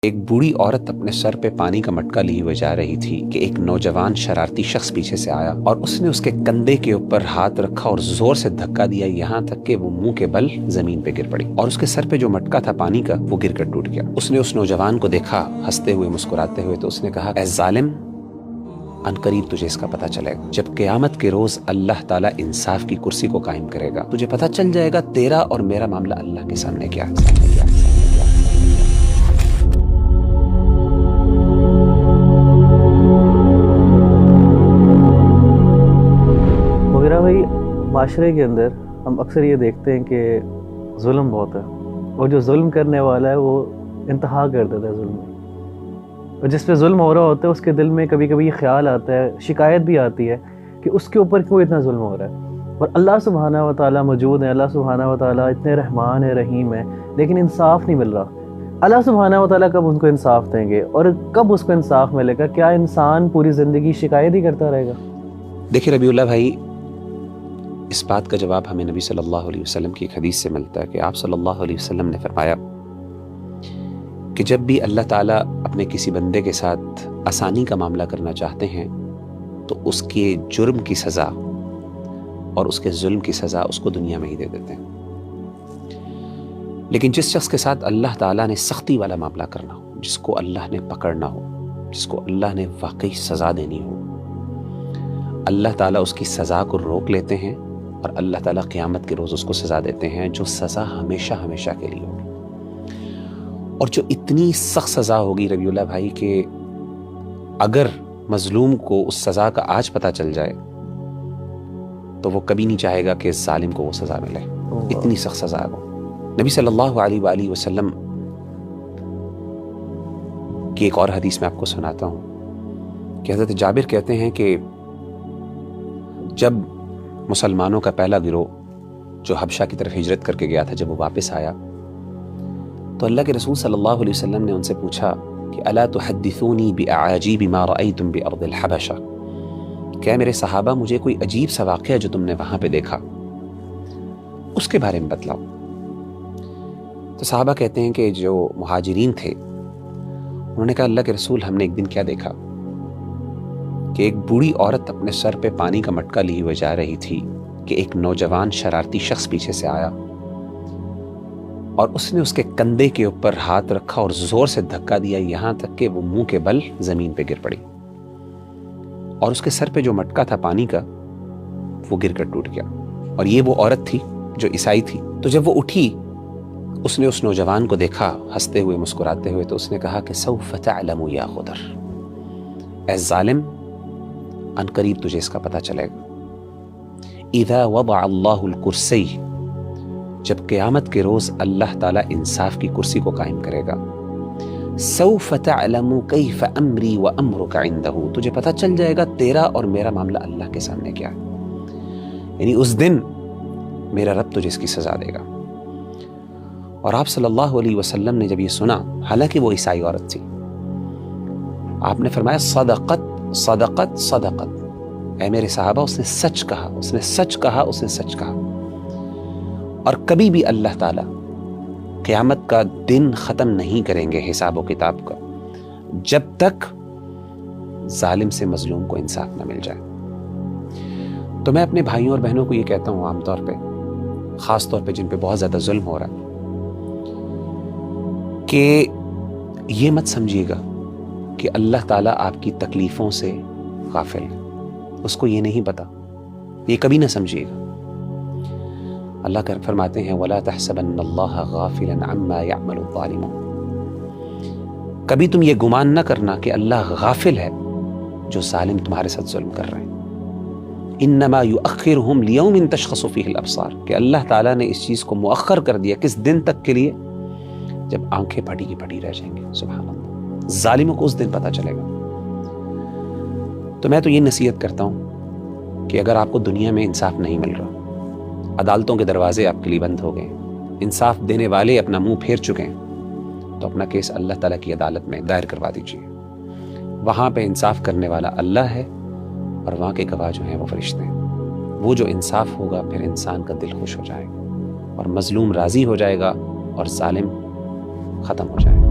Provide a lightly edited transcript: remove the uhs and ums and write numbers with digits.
ایک بوڑھی عورت اپنے سر پہ پانی کا مٹکا لیے ہوئے جا رہی تھی کہ ایک نوجوان شرارتی شخص پیچھے سے آیا اور اس نے اس کے کندھے کے اوپر ہاتھ رکھا اور زور سے دھکا دیا، یہاں تک کہ وہ منہ کے بل زمین پہ گر پڑی اور اس کے سر پہ جو مٹکا تھا پانی کا وہ گر کر ٹوٹ گیا۔ اس نے اس نوجوان کو دیکھا ہنستے ہوئے مسکراتے ہوئے، تو اس نے کہا، اے ظالم، عنقریب تجھے اس کا پتہ چلے گا۔ جب قیامت کے روز اللہ تعالیٰ انصاف کی کرسی کو قائم کرے گا، تجھے پتہ چل جائے گا تیرا اور میرا معاملہ اللہ کے سامنے کیا ہے۔ بھائی، معاشرے کے اندر ہم اکثر یہ دیکھتے ہیں کہ ظلم بہت ہے، اور جو ظلم کرنے والا ہے وہ انتہا کر دیتا ہے ظلم میں، اور جس پہ ظلم ہو رہا ہوتا ہے اس کے دل میں کبھی کبھی یہ خیال آتا ہے، شکایت بھی آتی ہے کہ اس کے اوپر کیوں اتنا ظلم ہو رہا ہے۔ اور اللہ سبحانہ و تعالیٰ موجود ہے، اللہ سبحانہ و تعالیٰ اتنے رحمان ہے، رحیم ہے، لیکن انصاف نہیں مل رہا۔ اللہ سبحانہ و تعالیٰ کب ان کو انصاف دیں گے اور کب اس کو انصاف ملے گا؟ کیا انسان پوری زندگی شکایت ہی کرتا رہے گا؟ دیکھیں ربیع اللہ بھائی، اس بات کا جواب ہمیں نبی صلی اللہ علیہ وسلم کی ایک حدیث سے ملتا ہے کہ آپ صلی اللہ علیہ وسلم نے فرمایا کہ جب بھی اللہ تعالیٰ اپنے کسی بندے کے ساتھ آسانی کا معاملہ کرنا چاہتے ہیں تو اس کے جرم کی سزا اور اس کے ظلم کی سزا اس کو دنیا میں ہی دے دیتے ہیں، لیکن جس شخص کے ساتھ اللہ تعالیٰ نے سختی والا معاملہ کرنا ہو، جس کو اللہ نے پکڑنا ہو، جس کو اللہ نے واقعی سزا دینی ہو، اللہ تعالیٰ اس کی سزا کو روک لیتے ہیں اور اللہ تعالیٰ قیامت کے روز اس کو سزا دیتے ہیں، جو سزا ہمیشہ ہمیشہ کے لیے ہوگی، اور جو اتنی سخت سزا ہوگی ربیع اللہ بھائی کہ اگر مظلوم کو اس سزا کا آج پتہ چل جائے تو وہ کبھی نہیں چاہے گا کہ ظالم کو وہ سزا ملے، اتنی سخت سزا ہے۔ نبی صلی اللہ علیہ وآلہ وسلم کی ایک اور حدیث میں آپ کو سناتا ہوں کہ حضرت جابر کہتے ہیں کہ جب مسلمانوں کا پہلا گروہ جو حبشہ کی طرف ہجرت کر کے گیا تھا، جب وہ واپس آیا تو اللہ کے رسول صلی اللہ علیہ وسلم نے ان سے پوچھا کہ الا تحدثونی باعاجیب ما رأیتم بارض الحبشہ، کیا میرے صحابہ مجھے کوئی عجیب سا واقعہ جو تم نے وہاں پہ دیکھا اس کے بارے میں بتلاؤ۔ تو صحابہ کہتے ہیں کہ جو مہاجرین تھے انہوں نے کہا، اللہ کے رسول، ہم نے ایک دن کیا دیکھا کہ ایک بوڑھی عورت اپنے سر پہ پانی کا مٹکا لیے ہوئے جا رہی تھی کہ ایک نوجوان شرارتی شخص پیچھے سے آیا اور اس نے اس کے کندھے کے اوپر ہاتھ رکھا اور زور سے دھکا دیا، یہاں تک کہ وہ منہ کے بل زمین پہ گر پڑی اور اس کے سر پہ جو مٹکا تھا پانی کا وہ گر کر ٹوٹ گیا، اور یہ وہ عورت تھی جو عیسائی تھی۔ تو جب وہ اٹھی اس نے اس نوجوان کو دیکھا ہنستے ہوئے مسکراتے ہوئے، تو اس نے کہا کہ سوف تعلم یا غدر، اے ظالم، عنقریب تجھے اس کا پتہ چلے گا۔ اذا وضع اللہ الکرسی، جب قیامت کے روز اللہ تعالیٰ انصاف کی کرسی کو قائم کرے گا، سوف تعلم کیف امری وامرک عندہ، تجھے پتہ چل جائے گا تیرا اور میرا معاملہ اللہ کے سامنے کیا ہے، یعنی اس دن میرا رب تجھے اس کی سزا دے گا۔ اور آپ صلی اللہ علیہ وسلم نے جب یہ سنا، حالانکہ وہ عیسائی عورت تھی، آپ نے فرمایا، صدقت صدقت صدقت، اے میرے صحابہ، اس نے سچ کہا، اس نے سچ کہا، اس نے سچ کہا۔ اور کبھی بھی اللہ تعالیٰ قیامت کا دن ختم نہیں کریں گے حساب و کتاب کا جب تک ظالم سے مظلوم کو انصاف نہ مل جائے۔ تو میں اپنے بھائیوں اور بہنوں کو یہ کہتا ہوں، عام طور پہ، خاص طور پہ جن پہ بہت زیادہ ظلم ہو رہا ہے، کہ یہ مت سمجھیے گا کہ اللہ تعالیٰ آپ کی تکلیفوں سے غافل ہے، اس کو یہ نہیں پتا، یہ کبھی نہ سمجھیے گا۔ اللہ کا فرماتے ہیں، وَلَا تَحْسَبَنَّ اللَّهَ غَافِلًا عَمَّا يَعْمَلُ الظَّالِمُونَ، کبھی تم یہ گمان نہ کرنا کہ اللہ غافل ہے جو ظالم تمہارے ساتھ ظلم کر رہے ہیں۔ إِنَّمَا يُؤَخِّرُهُمْ لِيَوْمٍ تَشْخَصُ فِيهِ الْأَبْصَارُ، کہ اللہ تعالیٰ نے اس چیز کو مؤخر کر دیا کس دن تک کے لیے؟ جب آنکھیں پھٹی کی پھٹی رہ جائیں گے۔ سبحان اللہ، ظالموں کو اس دن پتہ چلے گا۔ تو میں تو یہ نصیحت کرتا ہوں کہ اگر آپ کو دنیا میں انصاف نہیں مل رہا، عدالتوں کے دروازے آپ کے لیے بند ہو گئے، انصاف دینے والے اپنا منہ پھیر چکے ہیں، تو اپنا کیس اللہ تعالیٰ کی عدالت میں دائر کروا دیجیے۔ وہاں پہ انصاف کرنے والا اللہ ہے، اور وہاں کے گواہ جو ہیں وہ فرشتے ہیں۔ وہ جو انصاف ہوگا، پھر انسان کا دل خوش ہو جائے گا اور مظلوم راضی ہو جائے گا اور ظالم ختم ہو جائے گا۔